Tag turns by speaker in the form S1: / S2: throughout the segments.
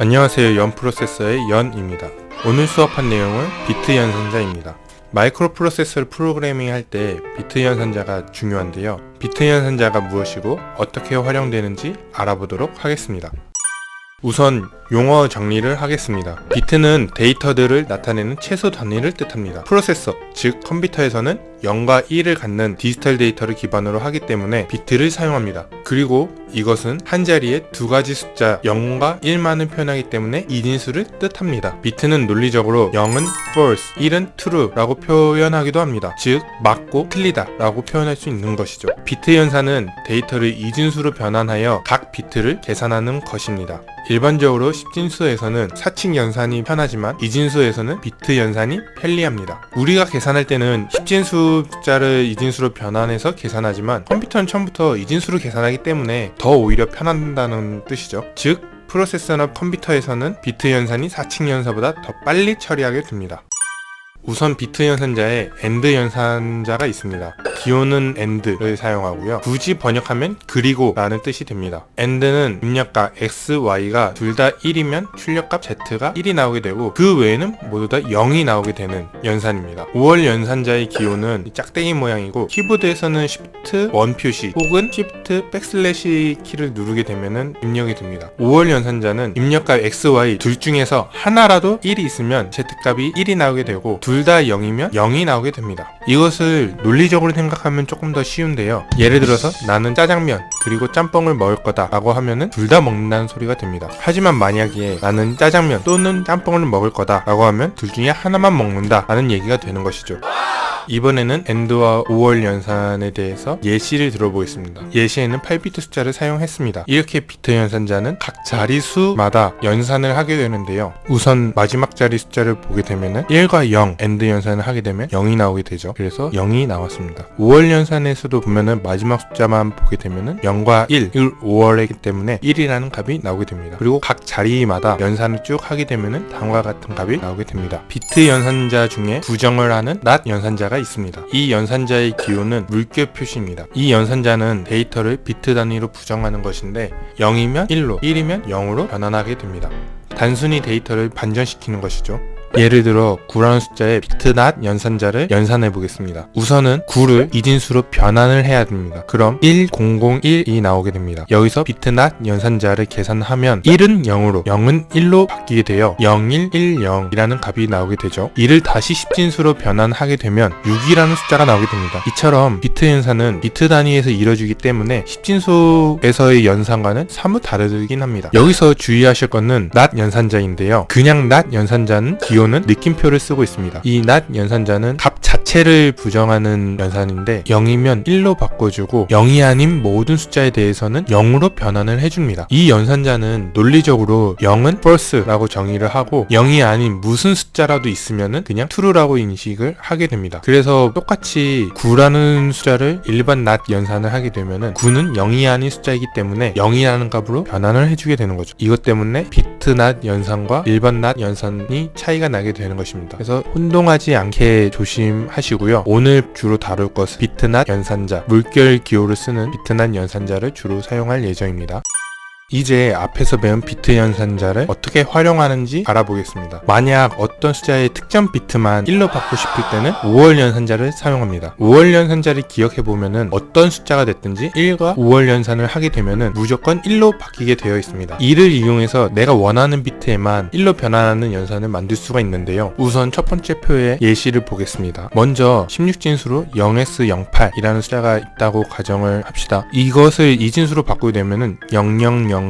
S1: 안녕하세요. 연 프로세서의 연입니다. 오늘 수업한 내용은 비트 연산자입니다. 마이크로 프로세서를 프로그래밍 할 때 비트 연산자가 중요한데요. 비트 연산자가 무엇이고 어떻게 활용되는지 알아보도록 하겠습니다. 우선 용어 정리를 하겠습니다. 비트는 데이터들을 나타내는 최소 단위를 뜻합니다. 프로세서, 즉 컴퓨터에서는 0과 1을 갖는 디지털 데이터를 기반으로 하기 때문에 비트를 사용합니다. 그리고 이것은 한 자리에 두 가지 숫자 0과 1만을 표현하기 때문에 이진수를 뜻합니다. 비트는 논리적으로 0은 false, 1은 true 라고 표현하기도 합니다. 즉 맞고 틀리다 라고 표현할 수 있는 것이죠. 비트 연산은 데이터를 이진수로 변환하여 각 비트를 계산하는 것입니다. 일반적으로 10진수에서는 사칙 연산이 편하지만 이진수에서는 비트 연산이 편리합니다. 우리가 계산할 때는 10진수 숫자를 이진수로 변환해서 계산하지만 컴퓨터는 처음부터 이진수로 계산하기 때문에 더 오히려 편한다는 뜻이죠. 즉 프로세서나 컴퓨터에서는 비트 연산이 사칙 연산보다 더 빨리 처리하게 됩니다. 우선 비트 연산자에 AND 연산자가 있습니다. 기호는 AND를 사용하고요. 굳이 번역하면 그리고 라는 뜻이 됩니다. AND는 입력값 X, Y가 둘 다 1이면 출력값 Z가 1이 나오게 되고 그 외에는 모두 다 0이 나오게 되는 연산입니다. 5월 연산자의 기호는 짝대기 모양이고 키보드에서는 Shift 1 표시 혹은 Shift 백슬래시 키를 누르게 되면 입력이 됩니다. 5월 연산자는 입력값 X, Y 둘 중에서 하나라도 1이 있으면 Z값이 1이 나오게 되고 둘 다 0이면 0이 나오게 됩니다. 이것을 논리적으로 생각하면 조금 더 쉬운데요. 예를 들어서 나는 짜장면 그리고 짬뽕을 먹을 거다 라고 하면은 둘 다 먹는다는 소리가 됩니다. 하지만 만약에 나는 짜장면 또는 짬뽕을 먹을 거다 라고 하면 둘 중에 하나만 먹는다 라는 얘기가 되는 것이죠. 이번에는 AND와 5월 연산에 대해서 예시를 들어보겠습니다. 예시에는 8비트 숫자를 사용했습니다. 이렇게 비트 연산자는 각 자리수마다 연산을 하게 되는데요. 우선 마지막 자리 숫자를 보게 되면은 1과 0 AND 연산을 하게 되면 0이 나오게 되죠. 그래서 0이 나왔습니다. 5월 연산에서도 보면은 마지막 숫자만 보게 되면은 0과 1, 5월이기 때문에 1이라는 값이 나오게 됩니다. 그리고 각 자리마다 연산을 쭉 하게 되면은 다음과 같은 값이 나오게 됩니다. 비트 연산자 중에 부정을 하는 NOT 연산자가 있습니다. 이 연산자의 기호는 물결 표시입니다. 이 연산자는 데이터를 비트 단위로 부정하는 것인데 0이면 1로, 1이면 0으로 변환하게 됩니다. 단순히 데이터를 반전시키는 것이죠. 예를 들어 9라는 숫자의 비트 NOT 연산자를 연산해 보겠습니다. 우선은 9를 이진수로 변환을 해야 됩니다. 그럼 1001이 나오게 됩니다. 여기서 비트 NOT 연산자를 계산하면 1은 0으로 0은 1로 바뀌게 되어 0110이라는 값이 나오게 되죠. 이를 다시 10진수로 변환하게 되면 6이라는 숫자가 나오게 됩니다. 이처럼 비트 연산은 비트 단위에서 이루어지기 때문에 10진수에서의 연산과는 사뭇 다르긴 합니다. 여기서 주의하실 것은 NOT 연산자인데요. 그냥 NOT 연산자는 기호는 느낌표를 쓰고 있습니다. 이 NOT 연산자는 값 자체를 부정하는 연산인데 0이면 1로 바꿔주고 0이 아닌 모든 숫자에 대해서는 0으로 변환을 해줍니다. 이 연산자는 논리적으로 0은 false라고 정의를 하고 0이 아닌 무슨 숫자라도 있으면은 그냥 true라고 인식을 하게 됩니다. 그래서 똑같이 9라는 숫자를 일반 NOT 연산을 하게 되면은 9는 0이 아닌 숫자이기 때문에 0이라는 값으로 변환을 해주게 되는 거죠. 이것 때문에 비트 NOT 연산과 일반 NOT 연산이 차이가 나게 되는 것입니다. 그래서 혼동하지 않게 조심하시고요. 오늘 주로 다룰 것은 비트 NOT 연산자, 물결 기호를 쓰는 비트 NOT 연산자를 주로 사용할 예정입니다. 이제 앞에서 배운 비트 연산자를 어떻게 활용하는지 알아보겠습니다. 만약 어떤 숫자의 특정 비트만 1로 받고 싶을 때는 5월 연산자를 사용합니다. 5월 연산자를 기억해보면은 어떤 숫자가 됐든지 1과 5월 연산을 하게 되면은 무조건 1로 바뀌게 되어 있습니다. 이를 이용해서 내가 원하는 비트에만 1로 변환하는 연산을 만들 수가 있는데요. 우선 첫 번째 표의 예시를 보겠습니다. 먼저 16진수로 0S08이라는 숫자가 있다고 가정을 합시다. 이것을 이진수로 바꾸게 되면은 00101010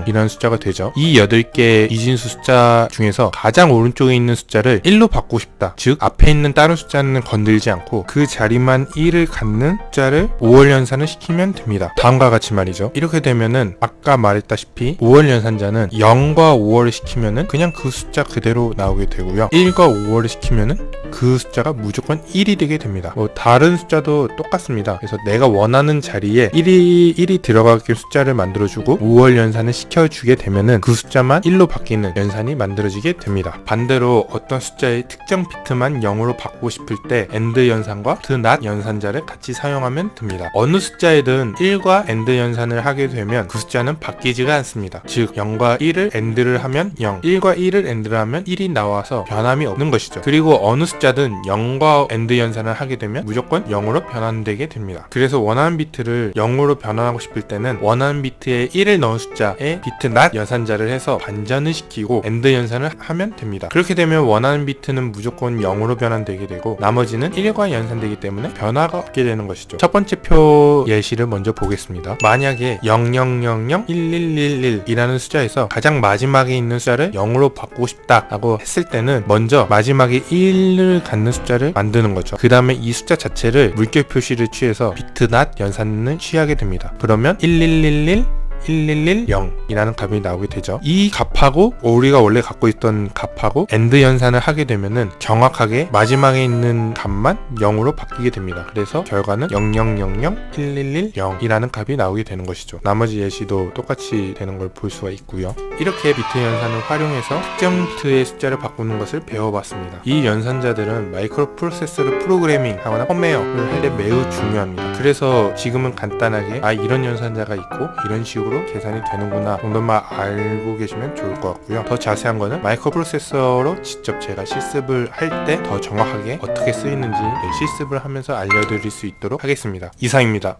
S1: 이라는 숫자가 되죠. 이 8개의 이진수 숫자 중에서 가장 오른쪽에 있는 숫자를 1로 바꾸고 싶다. 즉 앞에 있는 다른 숫자는 건들지 않고 그 자리만 1을 갖는 숫자를 5월 연산을 시키면 됩니다. 다음과 같이 말이죠. 이렇게 되면은 아까 말했다시피 5월 연산자는 0과 5월을 시키면은 그냥 그 숫자 그대로 나오게 되고요. 1과 5월을 시키면은 그 숫자가 무조건 1이 되게 됩니다. 다른 숫자도 똑같습니다. 그래서 내가 원하는 자리에 1이 들어가게 숫자를 만들어주고 무월 연산을 시켜주게 되면은 그 숫자만 1로 바뀌는 연산이 만들어지게 됩니다. 반대로 어떤 숫자의 특정 비트만 0으로 바꾸고 싶을 때 AND 연산과 비트 not 연산자를 같이 사용하면 됩니다. 어느 숫자에든 1과 AND 연산을 하게 되면 그 숫자는 바뀌지가 않습니다. 즉 0과 1을 AND를 하면 0, 1과 1을 AND를 하면 1이 나와서 변함이 없는 것이죠. 그리고 어느 숫자든 0과 AND 연산을 하게 되면 무조건 0으로 변환되게 됩니다. 그래서 원하는 비트를 0으로 변환하고 싶을 때는 원하는 비트에 1을 넣은 숫자에 비트 not 연산자를 해서 반전을 시키고 AND 연산을 하면 됩니다. 그렇게 되면 원하는 비트는 무조건 0으로 변환되게 되고 나머지는 1과 연산되기 때문에 변화가 없게 되는 것이죠. 첫 번째 표 예시를 먼저 보겠습니다. 만약에 00001111 이라는 숫자에서 가장 마지막에 있는 숫자를 0으로 바꾸고 싶다라고 했을 때는 먼저 마지막에 1을 갖는 숫자를 만드는 거죠. 그 다음에 이 숫자 자체를 물결 표시를 취해서 비트 not 연산을 취하게 됩니다. 그러면 1111 1110이라는 값이 나오게 되죠. 이 값하고 우리가 원래 갖고 있던 값하고 AND 연산을 하게 되면은 정확하게 마지막에 있는 값만 0으로 바뀌게 됩니다. 그래서 결과는 00001110이라는 값이 나오게 되는 것이죠. 나머지 예시도 똑같이 되는 걸 볼 수가 있고요. 이렇게 비트 연산을 활용해서 특정 비트의 숫자를 바꾸는 것을 배워봤습니다. 이 연산자들은 마이크로 프로세서를 프로그래밍 하거나 펌웨어를 할 때 매우 중요합니다. 그래서 지금은 간단하게 이런 연산자가 있고 이런 식으로 계산이 되는구나 정도만 알고 계시면 좋을 것 같고요. 더 자세한 거는 마이크로 프로세서로 직접 제가 실습을 할 때 더 정확하게 어떻게 쓰이는지 실습을 하면서 알려드릴 수 있도록 하겠습니다. 이상입니다.